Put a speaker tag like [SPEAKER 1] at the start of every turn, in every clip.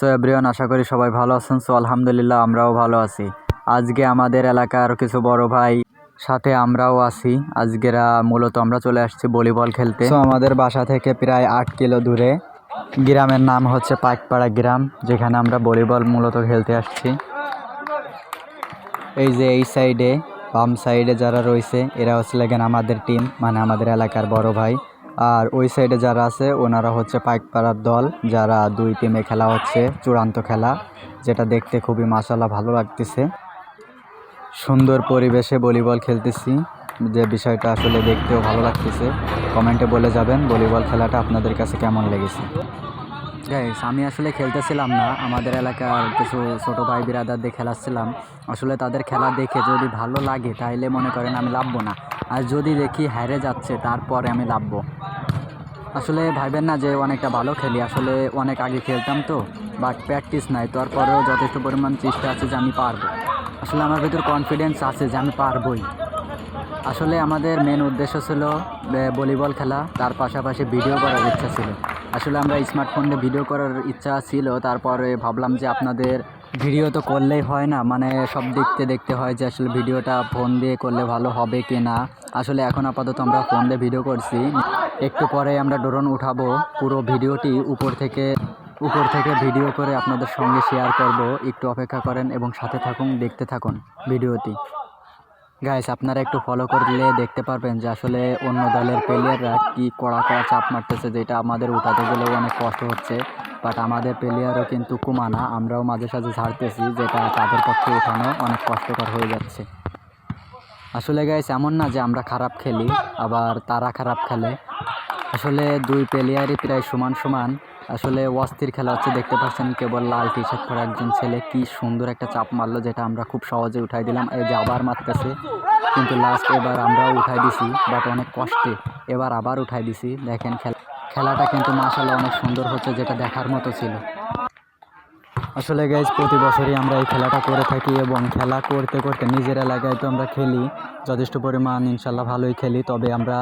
[SPEAKER 1] So everyone, আশা করি সবাই ভালো আছেন। সো আলহামদুলিল্লাহ আমরাও ভালো আছি। আজকে আমাদের এলাকার কিছু বড় ভাই সাথে আমরাও আছি। আজকেরা মূলত আমরা চলে আসছি ভলিবল খেলতে। সো আমাদের বাসা থেকে প্রায় 8 কিলো দূরে গ্রামের নাম হচ্ছে পাইকপাড়া গ্রাম, যেখানে আমরা ভলিবল মূলত খেলতে আসছি। এই যে এই সাইডে বাম সাইডে যারা রয়েছে এরা হচ্ছে লাগেন আমাদের টিম, মানে আমাদের এলাকার বড় ভাই। আর ওই সাইডে যারা আছে ওনারা হচ্ছে পাইকপাড়ার দল, যারা 2 টিমে খেলা হচ্ছে, চূড়ান্ত খেলা, যেটা দেখতে খুবই মাশাআল্লাহ ভালো লাগতেছে। সুন্দর পরিবেশে ভলিবল খেলতেছি, যে বিষয়টা আসলে দেখতেও ভালো লাগতেছে। কমেন্টে বলে যাবেন ভলিবল খেলাটা আপনাদের কাছে কেমন লেগেছে। গাইস, আমি আসলে খেলতেছিলাম না, আমাদের এলাকার কিছু ছোটো ভাই বিরাদারদের খেলাচ্ছিলাম। আসলে তাদের খেলা দেখে যদি ভালো লাগে তাহলে মনে করেন আমি লাভবো না, আর যদি দেখি হারে যাচ্ছে তারপরে আমি লাভবো। আসলে ভাইবেন না যে অনেকটা ভালো খেলি, আসলে অনেক আগে খেলতাম তো, বাট প্র্যাকটিস নাই, তারপরেও যথেষ্ট পরিমাণ চেষ্টা আছে যে আমি পারবো। আসলে আমার ভিতর কনফিডেন্স আছে যে আমি পারবই। আসলে আমাদের মেন উদ্দেশ্য ছিল ভলিবল খেলা, তার পাশাপাশি ভিডিও করার ইচ্ছা ছিল। আসলে আমরা স্মার্টফোনে ভিডিও করার ইচ্ছা ছিল, তারপরে ভাবলাম যে আপনাদের ভিডিও তো করলেই হয় না, মানে সব দেখতে হয় যে আসলে ভিডিওটা ফোন দিয়ে করলে ভালো হবে কি না। আসলে এখন আপাতত আমরা ফোন দিয়ে ভিডিও করছি, একটু পরে আমরা ড্রোন উঠাবো, পুরো ভিডিওটি উপর থেকে ভিডিও করে আপনাদের সঙ্গে শেয়ার করব। একটু অপেক্ষা করেন এবং সাথে থাকুন, দেখতে থাকুন ভিডিওটি। গাইস, আপনারা একটু ফলো করলে দেখতে পারবেন যে আসলে অন্য দলের প্লেয়াররা কি কড়া চাপ মারতেছে, যেটা আমাদের উঠাতে গেলেও অনেক কষ্ট হচ্ছে। বাট আমাদের প্লেয়ারও কিন্তু কুমানা, আমরাও মাঝে সাঝে ছাড়তেছি, যেটা তাদের পক্ষে উঠানো অনেক কষ্টকর হয়ে যাচ্ছে। আসলে গাইস, এমন না যে আমরা খারাপ খেলি আবার তারা খারাপ খেলে। আসলে 2 প্লেয়ারই প্রায় সমান। আসলে অস্থির খেলা হচ্ছে, দেখতে পাচ্ছেন কেবল লাল টি শার্ট পরা একজন ছেলে কি সুন্দর একটা চাপ মারলো, যেটা আমরা খুব সহজে উঠাই দিলাম। এই যে আবার মারতেছে, কিন্তু লাস্ট এবার আমরাও উঠাই দিছি, বাট অনেক কষ্টে এবার আবার উঠাই দিছি। দেখেন খেলাটা কিন্তু মাশাআল্লাহ অনেক সুন্দর হচ্ছে, যেটা দেখার মতো ছিল। আসলে গাইজ, প্রতি বছরই আমরা এই খেলাটা করে থাকি এবং খেলা করতে নিজের এলাকায় তো আমরা খেলি যথেষ্ট পরিমাণ, ইনশাল্লাহ ভালোই খেলি। তবে আমরা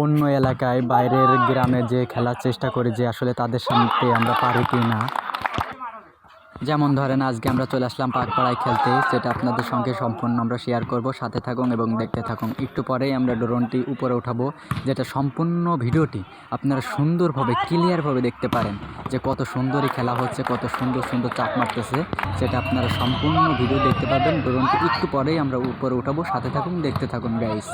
[SPEAKER 1] অন্য এলাকায় বাইরের গ্রামে যে খেলার চেষ্টা করি যে আসলে তাদের সামনে আমরা পারি কি না। যেমন ধরেন আজকে আমরা চলে আসলাম পাকপাড়ায় খেলতে, যেটা আপনাদের সঙ্গে সম্পূর্ণ আমরা শেয়ার করব, সাথে থাকুন এবং দেখতে থাকুন। একটু পরেই আমরা ড্রোনটি উপরে উঠাবো, যেটা সম্পূর্ণ ভিডিওটি আপনারা সুন্দরভাবে ক্লিয়ারভাবে দেখতে পারেন যে কত সুন্দরই খেলা হচ্ছে, কত সুন্দর চাপ মারতেছে, সেটা আপনারা সম্পূর্ণ ভিডিও দেখতে পাবেন। ড্রোনটি একটু পরেই আমরা উপরে উঠাবো, সাথে থাকুন, দেখতে থাকুন গাইস।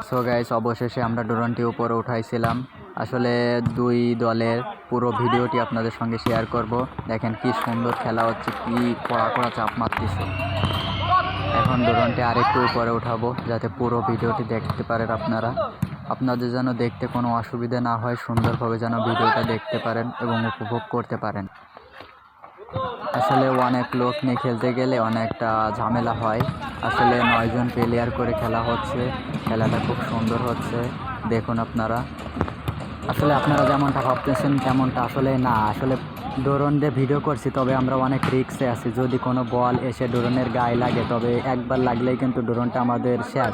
[SPEAKER 1] সো গাইস, অবশেষে আমরা ড্রোনটি উপরে উঠাইছিলাম। আসলে 2 দলের পুরো ভিডিওটি আপনাদের সঙ্গে শেয়ার করব। দেখেন কি সুন্দর খেলা হচ্ছে, কি কড়া চাপ মারতেছে। এখন ড্রোনটি আরেকটু উপরে উঠাবো, যাতে পুরো ভিডিওটি দেখতে পারেন আপনাদের যেন দেখতে কোনো অসুবিধা না হয়, সুন্দরভাবে যেন ভিডিওটা দেখতে পারেন এবং উপভোগ করতে পারেন। আসলে অনেক লোক নিয়ে খেলতে গেলে অনেকটা ঝামেলা হয়। আসলে 9 জন প্লেয়ার করে খেলা হচ্ছে, খেলাটা খুব সুন্দর হচ্ছে, দেখুন আপনারা। আসলে আপনারা যেমনটা ভাবতেছেন তেমনটা আসলে না। আসলে ড্রোন দিয়ে ভিডিও করছি, তবে আমরা অনেক রিস্কে আছি। যদি কোনো বল এসে ড্রোনের গায়ে লাগে, তবে একবার লাগলেই কিন্তু ড্রোনটা আমাদের শেষ।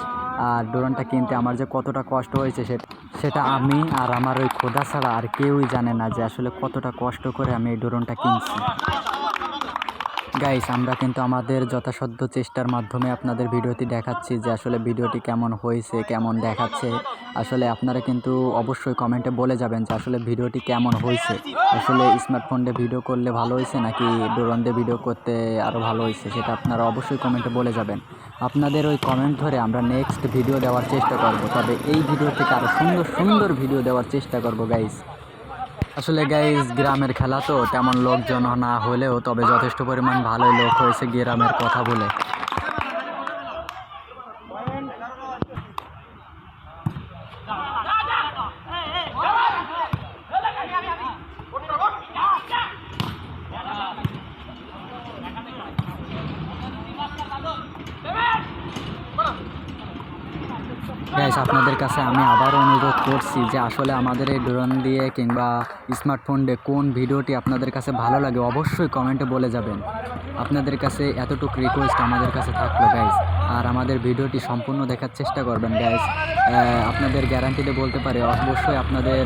[SPEAKER 1] আর ড্রোনটা কিনতে আমার যে কতটা কষ্ট হয়েছে সেটা আমি আর আমার ওই খোদা ছাড়া আর কেউই জানে না, যে আসলে কতটা কষ্ট করে আমি এই ড্রোনটা কিনছি। গাইস আমরা কিন্তু আমাদের যথাসাধ্য চেষ্টার মাধ্যমে আপনাদের ভিডিওটি দেখাচ্ছি যে আসলে ভিডিওটি কেমন হয়েছে, কেমন দেখাচ্ছে। আসলে আপনারা কিন্তু অবশ্যই কমেন্টে বলে যাবেন যে আসলে ভিডিওটি কেমন হয়েছে। আসলে স্মার্টফোন দিয়ে ভিডিও করলে ভালো হয়েছে নাকি ড্রোন দিয়ে ভিডিও করতে আরও ভালো হয়েছে, সেটা আপনারা অবশ্যই কমেন্টে বলে যাবেন। আপনাদের ওই কমেন্ট ধরে আমরা নেক্সট ভিডিও দেওয়ার চেষ্টা করব, তবে এই ভিডিও থেকে আরও সুন্দর সুন্দর ভিডিও দেওয়ার চেষ্টা করব গাইস। আসলে গাইস গ্রামের খেলা তো তেমন লোকজন না হলেও তবে যথেষ্ট পরিমাণ ভালোই লোক হয়েছে গ্রামের কথা বলে। গাইস আপনাদের কাছে আমি আবার অনুরোধ করছি যে আসলে আমাদের এই ড্রোন দিয়ে কিংবা স্মার্টফোন দিয়ে কোন ভিডিওটি আপনাদের কাছে ভালো লাগে অবশ্যই কমেন্টে বলে যাবেন। আপনাদের কাছে এতটুকু রিকোয়েস্ট আমাদের কাছে থাকলো গাইস, আর আমাদের ভিডিওটি সম্পূর্ণ দেখার চেষ্টা করবেন গাইস। আপনাদের গ্যারান্টিতে বলতে পারি অবশ্যই আপনাদের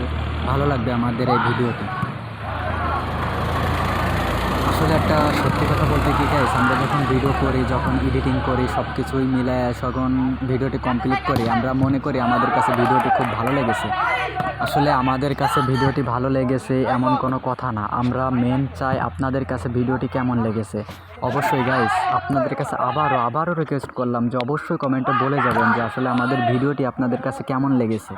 [SPEAKER 1] ভালো লাগবে আমাদের এই ভিডিওটি। আসলে একটা সত্যি কথা বলতে কি গাইস, আমরা যখন ভিডিও করি, যখন এডিটিং করি, সব কিছুই মিলায় যখন ভিডিওটি কমপ্লিট করি আমরা মনে করি আমাদের কাছে ভিডিওটি খুব ভালো লেগেছে। আসলে আমাদের কাছে ভিডিওটি ভালো লেগেছে এমন কোনো কথা না, আমরা মেন চাই আপনাদের কাছে ভিডিওটি কেমন লেগেছে। অবশ্যই গাইস আপনাদের কাছে আবারও রিকোয়েস্ট করলাম যে অবশ্যই কমেন্টে বলে যাবেন যে আসলে আমাদের ভিডিওটি আপনাদের কাছে কেমন লেগেছে।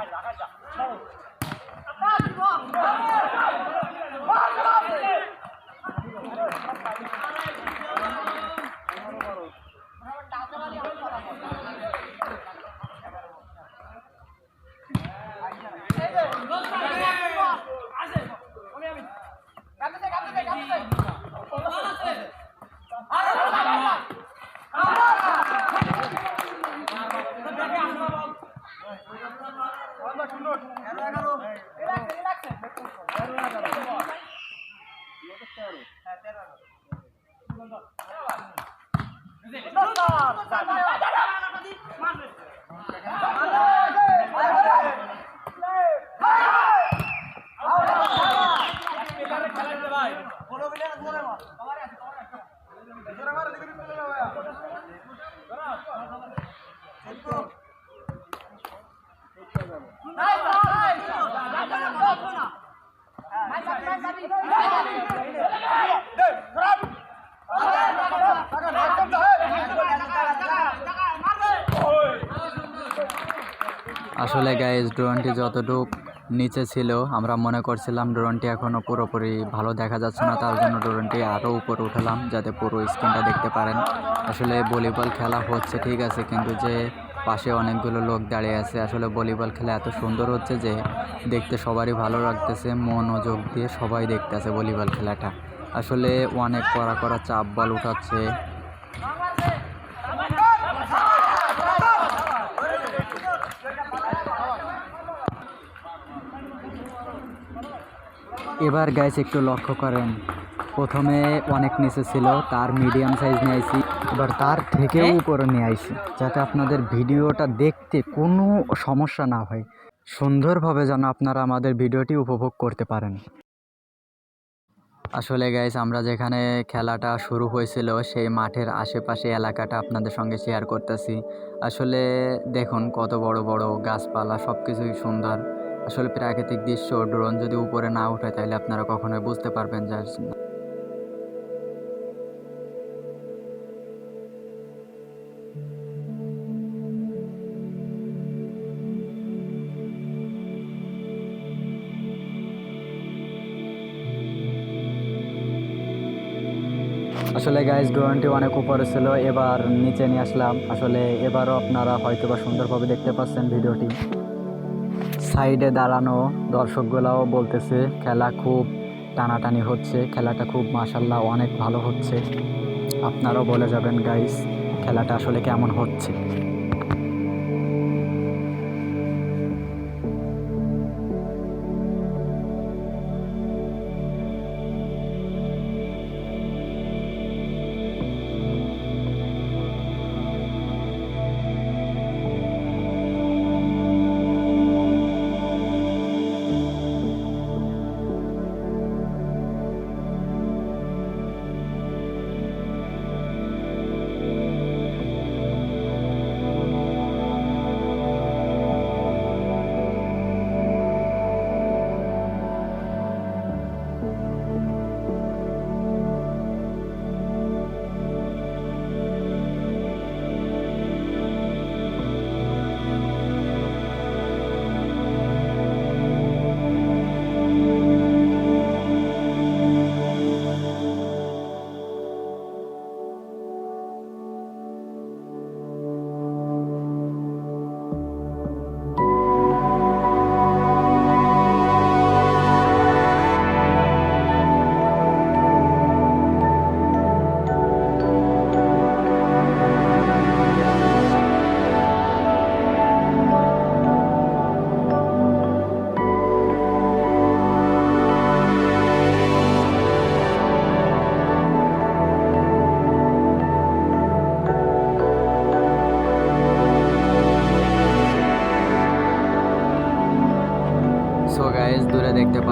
[SPEAKER 1] আসলে গাইস ড্রোনটি যতটুক নিচে ছিল আমরা মনে করছিলাম ড্রোনটি এখনও পুরোপুরি ভালো দেখা যাচ্ছে না, তার জন্য ড্রোনটি আরও উপরে উঠালাম যাতে পুরো স্ক্রিনটা দেখতে পারেন। আসলে ভলিবল খেলা হচ্ছে ঠিক আছে, কিন্তু যে পাশে অনেকগুলো লোক দাঁড়িয়ে আছে, আসলে ভলিবল খেলা এত সুন্দর হচ্ছে যে দেখতে সবারই ভালো লাগতেছে, মনোযোগ দিয়ে সবাই দেখতেছে ভলিবল খেলাটা। আসলে অনেক কড়া চাপ বল উঠাচ্ছে। এবার গাইস একটু লক্ষ্য করেন, প্রথমে অনেক নিচে ছিল, তার মিডিয়াম সাইজ নিয়ে আইছি, এবার তার থেকেও উপরে নিয়ে আইছি যাতে আপনাদের ভিডিওটা দেখতে কোনো সমস্যা না হয়, সুন্দরভাবে যেন আপনারা আমাদের ভিডিওটি উপভোগ করতে পারেন। আসলে গাইস আমরা যেখানে খেলাটা শুরু হয়েছিল সেই মাঠের আশেপাশে এলাকাটা আপনাদের সঙ্গে শেয়ার করতেছি। আসলে দেখুন কত বড় বড় গাছপালা, সব কিছুই সুন্দর। আসলে প্রাকৃতিক দৃশ্য ড্রোন যদি উপরে না ওঠে তাহলে আপনারা কখনোই বুঝতে পারবেন যে আসলে গাইস ড্রোনটি অনেক উপরে ছিল, এবার নিচে নিয়ে আসলাম। আসলে এবারও আপনারা হয়তো বা সুন্দরভাবে দেখতে পাচ্ছেন ভিডিওটি। সাইডে দাঁড়ানো দর্শকগুলাও বলতেছে খেলা খুব টানাটানি হচ্ছে, খেলাটা খুব মাশাআল্লাহ অনেক ভালো হচ্ছে। আপনারাও বলে যাবেন গাইস খেলাটা আসলে কেমন হচ্ছে।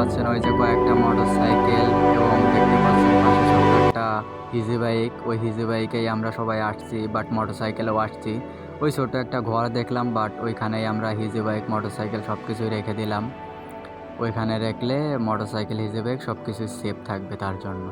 [SPEAKER 1] পাচ্ছেন ওই যে কয়েকটা মোটরসাইকেল এবং দেখতে পাচ্ছেন পাশে ছোট্ট একটা হিজি বাইক। ওই হিজি বাইকেই আমরা সবাই আসছি, বাট মোটরসাইকেলেও আসছি। ওই ছোট একটা ঘর দেখলাম, বাট ওইখানেই আমরা হিজি বাইক মোটরসাইকেল সব কিছুই রেখে দিলাম। ওইখানে রাখলে মোটরসাইকেল হিজি বাইক সব কিছু সেফ থাকবে তার জন্য।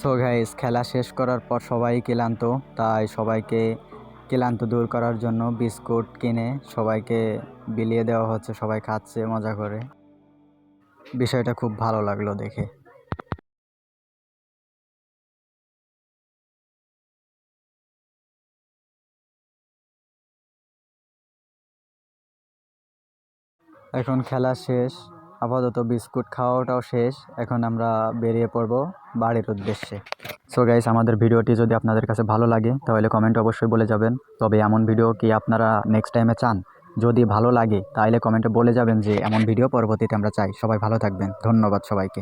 [SPEAKER 1] সো গাইস, খেলা শেষ করার পর সবাই ক্লান্ত, তাই সবাইকে ক্লান্ত দূর করার জন্য বিস্কুট কিনে সবাইকে বিলিয়ে দেওয়া হচ্ছে। সবাই খাচ্ছে মজা করে। বিষয়টা খুব ভালো লাগলো দেখে। এখন খেলা শেষ, আপাতত বিস্কুট খাওয়াটাও শেষ। এখন আমরা বেরিয়ে পড়ব বাড়ির উদ্দেশ্যে। সো গাইস, আমাদের ভিডিওটি যদি আপনাদের কাছে ভালো লাগে তাহলে কমেন্ট অবশ্যই বলে যাবেন। তবে এমন ভিডিও কি আপনারা নেক্সট টাইমে চান? যদি ভালো লাগে তাহলে কমেন্টে বলে যাবেন যে এমন ভিডিও পরবর্তীতে আমরা চাই। সবাই ভালো থাকবেন, ধন্যবাদ সবাইকে।